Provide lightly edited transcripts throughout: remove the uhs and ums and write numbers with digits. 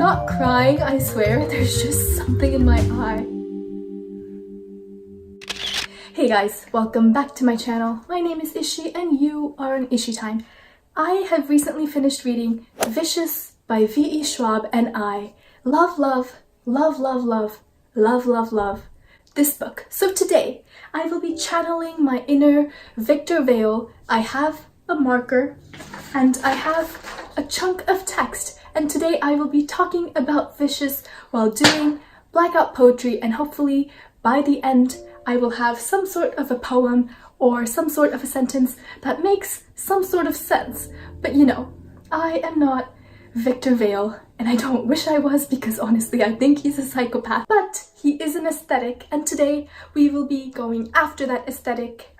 not crying, I swear. There's just something in my eye. Hey guys, welcome back to my channel. My name is Ishi and you are on Ishi Time. I have recently finished reading Vicious by VE Schwab and I love this book. So today I will be channeling my inner Victor Vale. I have a marker and I have a chunk of text, and today I will be talking about Vicious while doing blackout poetry, and hopefully by the end I will have some sort of a poem or some sort of a sentence that makes some sort of sense. But you know, I am not Victor Vale, and I don't wish I was, because honestly I think he's a psychopath, but he is an aesthetic, and today we will be going after that aesthetic.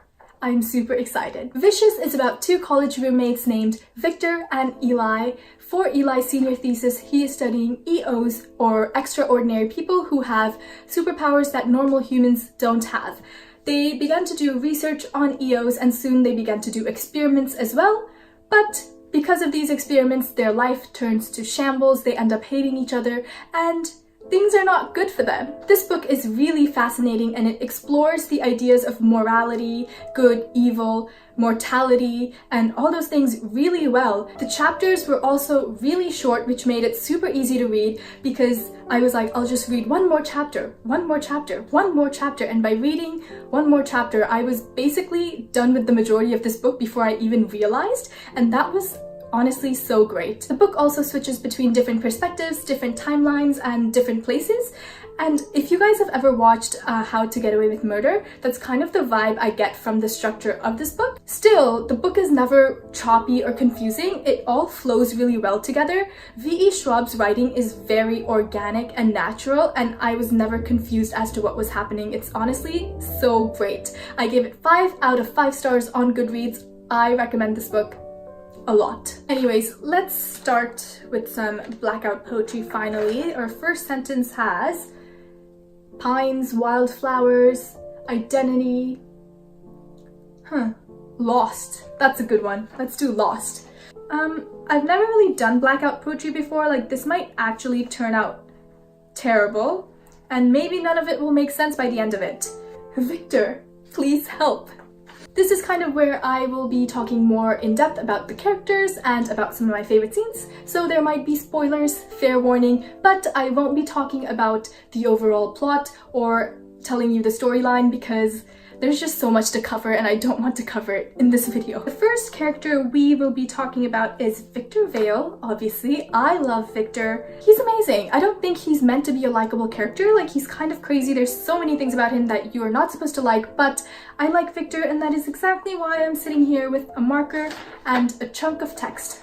I'm super excited. Vicious is about two college roommates named Victor and Eli. For Eli's senior thesis, he is studying EOs, or extraordinary people who have superpowers that normal humans don't have. They began to do research on EOs and soon they began to do experiments as well, but because of these experiments, their life turns to shambles, they end up hating each other, and things are not good for them. This book is really fascinating and it explores the ideas of morality, good, evil, mortality, and all those things really well. The chapters were also really short, which made it super easy to read, because I was like, I'll just read one more chapter, and by reading one more chapter, I was basically done with the majority of this book before I even realized, and that was honestly so great. The book also switches between different perspectives, different timelines, and different places. And if you guys have ever watched How to Get Away with Murder, that's kind of the vibe I get from the structure of this book. Still, the book is never choppy or confusing. It all flows really well together. VE Schwab's writing is very organic and natural, and I was never confused as to what was happening. It's honestly so great. I gave it 5 out of 5 stars on Goodreads. I recommend this book a lot. Anyways, let's start with some blackout poetry finally. Our first sentence has pines, wildflowers, identity, lost. That's a good one. Let's do lost. I've never really done blackout poetry before. Like, this might actually turn out terrible, and maybe none of it will make sense by the end of it. Victor, please help. This is kind of where I will be talking more in depth about the characters and about some of my favorite scenes, so there might be spoilers, fair warning, but I won't be talking about the overall plot or telling you the storyline because there's just so much to cover and I don't want to cover it in this video. The first character we will be talking about is Victor Vale, obviously. I love Victor. He's amazing. I don't think he's meant to be a likable character. Like, he's kind of crazy. There's so many things about him that you are not supposed to like, but I like Victor, and that is exactly why I'm sitting here with a marker and a chunk of text.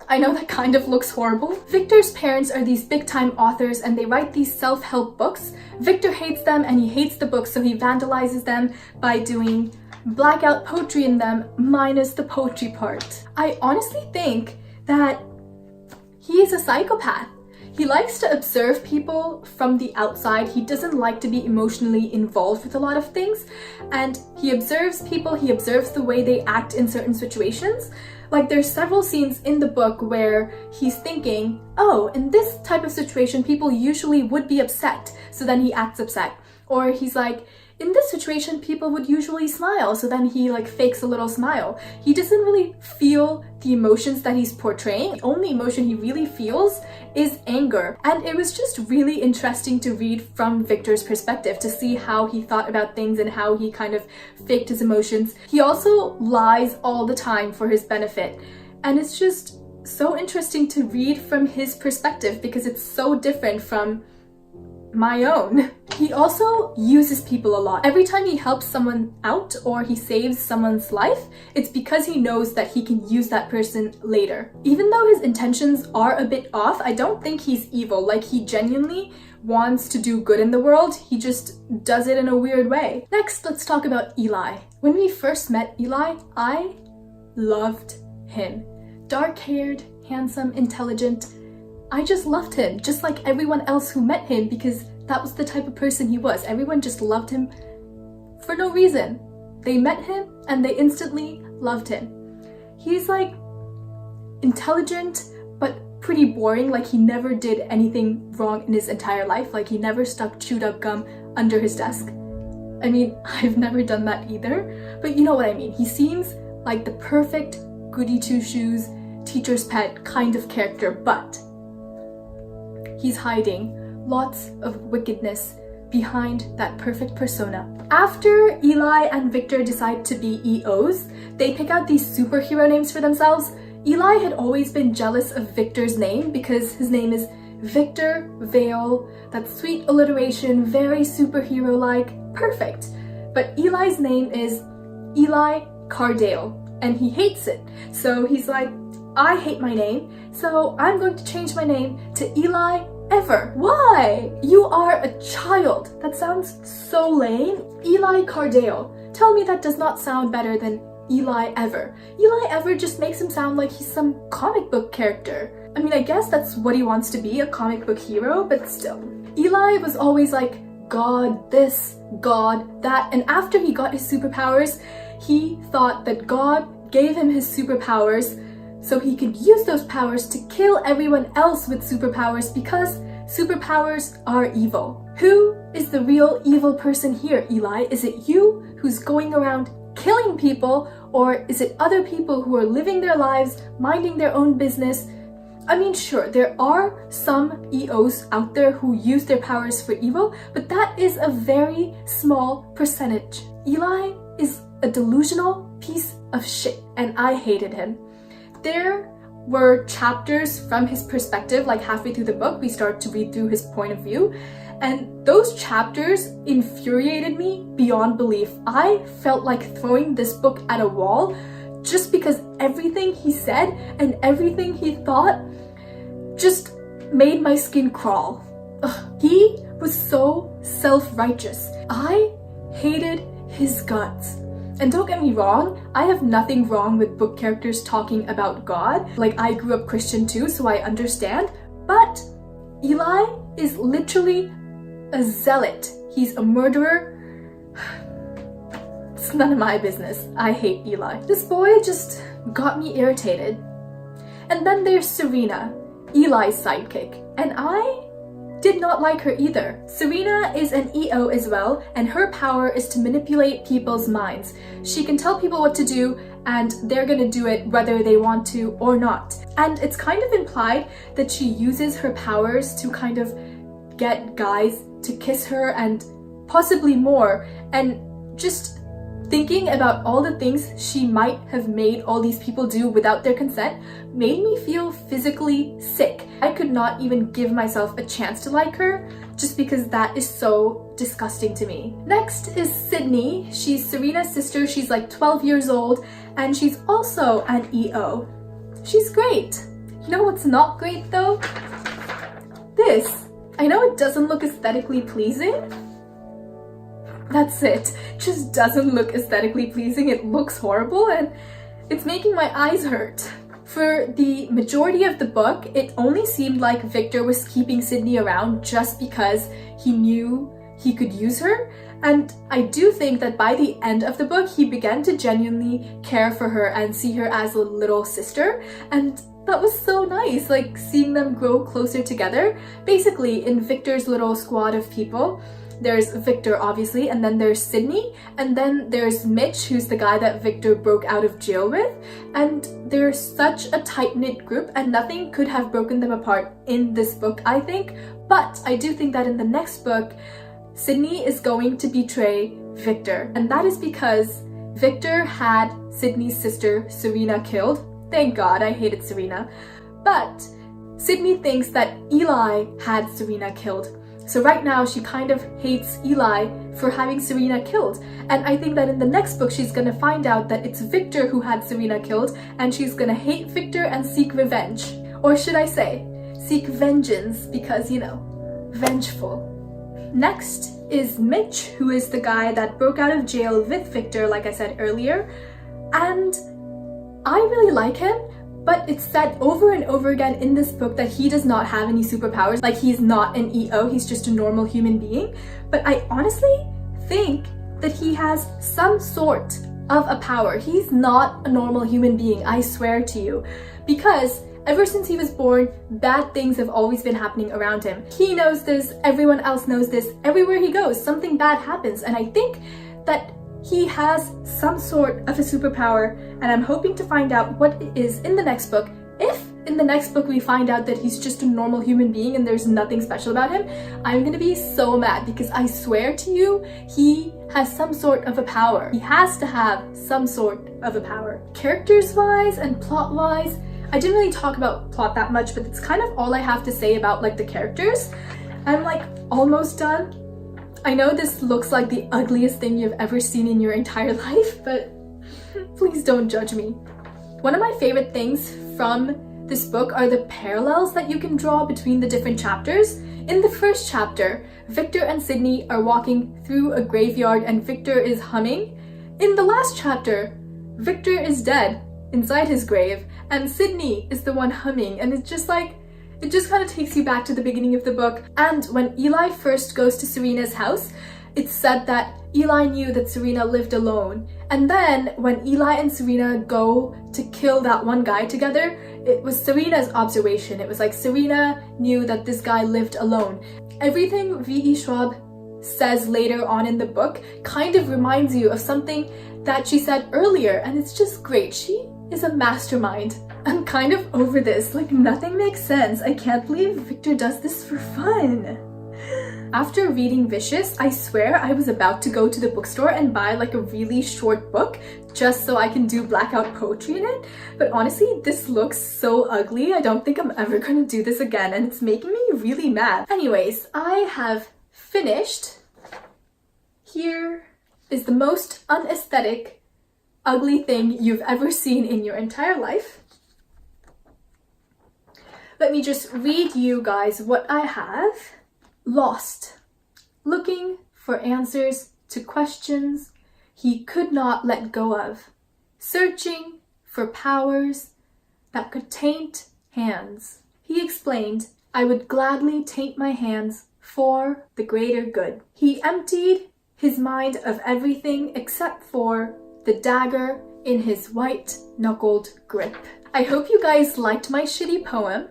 I know that kind of looks horrible. Victor's parents are these big-time authors and they write these self-help books. Victor hates them and he hates the books, so he vandalizes them by doing blackout poetry in them, minus the poetry part. I honestly think that he is a psychopath. He likes to observe people from the outside. He doesn't like to be emotionally involved with a lot of things, and he observes people, he observes the way they act in certain situations. Like, there's several scenes in the book where he's thinking, oh, in this type of situation, people usually would be upset, so then he acts upset. Or he's like, in this situation, people would usually smile, so then he like fakes a little smile. He doesn't really feel the emotions that he's portraying. The only emotion he really feels is anger. And it was just really interesting to read from Victor's perspective, to see how he thought about things and how he kind of faked his emotions. He also lies all the time for his benefit. And it's just so interesting to read from his perspective because it's so different from my own. He also uses people a lot. Every time he helps someone out or he saves someone's life, it's because he knows that he can use that person later. Even though his intentions are a bit off, I don't think he's evil. Like, he genuinely wants to do good in the world, he just does it in a weird way. Next, let's talk about Eli. When we first met Eli, I loved him. Dark-haired, handsome, intelligent. I just loved him, just like everyone else who met him, because that was the type of person he was. Everyone just loved him for no reason. They met him and they instantly loved him. He's like intelligent, but pretty boring. Like, he never did anything wrong in his entire life. Like, he never stuck chewed up gum under his desk. I mean, I've never done that either, but you know what I mean. He seems like the perfect goody two-shoes, teacher's pet kind of character, but he's hiding lots of wickedness behind that perfect persona. After Eli and Victor decide to be EOs, they pick out these superhero names for themselves. Eli had always been jealous of Victor's name because his name is Victor Vale, that sweet alliteration, very superhero-like, perfect. But Eli's name is Eli Cardale, and he hates it. So he's like, I hate my name, so I'm going to change my name to Eli Ever. Why? You are a child. That sounds so lame. Eli Cardale. Tell me that does not sound better than Eli Ever. Eli Ever just makes him sound like he's some comic book character. I mean, I guess that's what he wants to be, a comic book hero, but still. Eli was always like, God this, God that, and after he got his superpowers, he thought that God gave him his superpowers so he could use those powers to kill everyone else with superpowers because superpowers are evil. Who is the real evil person here, Eli? Is it you who's going around killing people, or is it other people who are living their lives, minding their own business? I mean, sure, there are some EOs out there who use their powers for evil, but that is a very small percentage. Eli is a delusional piece of shit, and I hated him. There were chapters from his perspective, like halfway through the book, we start to read through his point of view, and those chapters infuriated me beyond belief. I felt like throwing this book at a wall just because everything he said and everything he thought just made my skin crawl. Ugh. He was so self-righteous. I hated his guts. And don't get me wrong, I have nothing wrong with book characters talking about God. Like, I grew up Christian too, so I understand. But Eli is literally a zealot. He's a murderer. It's none of my business. I hate Eli. This boy just got me irritated. And then there's Serena, Eli's sidekick, and I did not like her either. Serena is an EO as well, and her power is to manipulate people's minds. She can tell people what to do, and they're gonna do it whether they want to or not. And it's kind of implied that she uses her powers to kind of get guys to kiss her and possibly more, and just thinking about all the things she might have made all these people do without their consent made me feel physically sick. I could not even give myself a chance to like her just because that is so disgusting to me. Next is Sydney. She's Serena's sister. She's like 12 years old and she's also an EO. She's great. You know what's not great though? This. I know it doesn't look aesthetically pleasing. That's it. It just doesn't look aesthetically pleasing. It looks horrible and it's making my eyes hurt. For the majority of the book, it only seemed like Victor was keeping Sydney around just because he knew he could use her. And I do think that by the end of the book, he began to genuinely care for her and see her as a little sister. And that was so nice, like seeing them grow closer together. Basically, in Victor's little squad of people, there's Victor, obviously, and then there's Sydney, and then there's Mitch, who's the guy that Victor broke out of jail with, and they're such a tight-knit group, and nothing could have broken them apart in this book, I think. But I do think that in the next book, Sydney is going to betray Victor, and that is because Victor had Sydney's sister, Serena, killed. Thank God, I hated Serena. But Sydney thinks that Eli had Serena killed. So right now, she kind of hates Eli for having Serena killed. And I think that in the next book, she's gonna find out that it's Victor who had Serena killed, and she's gonna hate Victor and seek revenge. Or should I say, seek vengeance, because, you know, vengeful. Next is Mitch, who is the guy that broke out of jail with Victor, like I said earlier. And I really like him. But it's said over and over again in this book that he does not have any superpowers. Like, he's not an EO, he's just a normal human being. But I honestly think that he has some sort of a power. He's not a normal human being, I swear to you. Because Ever since he was born, bad things have always been happening around him. He knows this, everyone else knows this, everywhere he goes, something bad happens, and I think that he has some sort of a superpower, and I'm hoping to find out what it is in the next book. If in the next book we find out that he's just a normal human being and there's nothing special about him, I'm gonna be so mad, because I swear to you, he has some sort of a power. He has to have some sort of a power. Characters-wise and plot-wise, I didn't really talk about plot that much, but it's kind of all I have to say about like the characters. I'm like almost done. I know this looks like the ugliest thing you've ever seen in your entire life, but please don't judge me. One of my favorite things from this book are the parallels that you can draw between the different chapters. In the first chapter, Victor and Sydney are walking through a graveyard and Victor is humming. In the last chapter, Victor is dead inside his grave and Sydney is the one humming, and it's just like, it just kind of takes you back to the beginning of the book. And when Eli first goes to Serena's house, it's said that Eli knew that Serena lived alone. And then when Eli and Serena go to kill that one guy together, it was Serena's observation. It was like Serena knew that this guy lived alone. Everything VE Schwab says later on in the book kind of reminds you of something that she said earlier, and it's just great. She is a mastermind. I'm kind of over this, like nothing makes sense. I can't believe Victor does this for fun. After reading Vicious, I swear I was about to go to the bookstore and buy like a really short book just so I can do blackout poetry in it. But honestly, this looks so ugly. I don't think I'm ever gonna do this again, and it's making me really mad. Anyways, I have finished. Here is the most unaesthetic, ugly thing you've ever seen in your entire life. Let me just read you guys what I have. Lost, looking for answers to questions he could not let go of, searching for powers that could taint hands. He explained, I would gladly taint my hands for the greater good. He emptied his mind of everything except for the dagger in his white-knuckled grip. I hope you guys liked my shitty poem.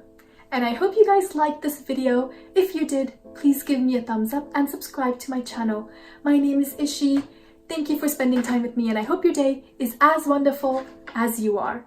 And I hope you guys liked this video. If you did, please give me a thumbs up and subscribe to my channel. My name is Ishi. Thank you for spending time with me, and I hope your day is as wonderful as you are.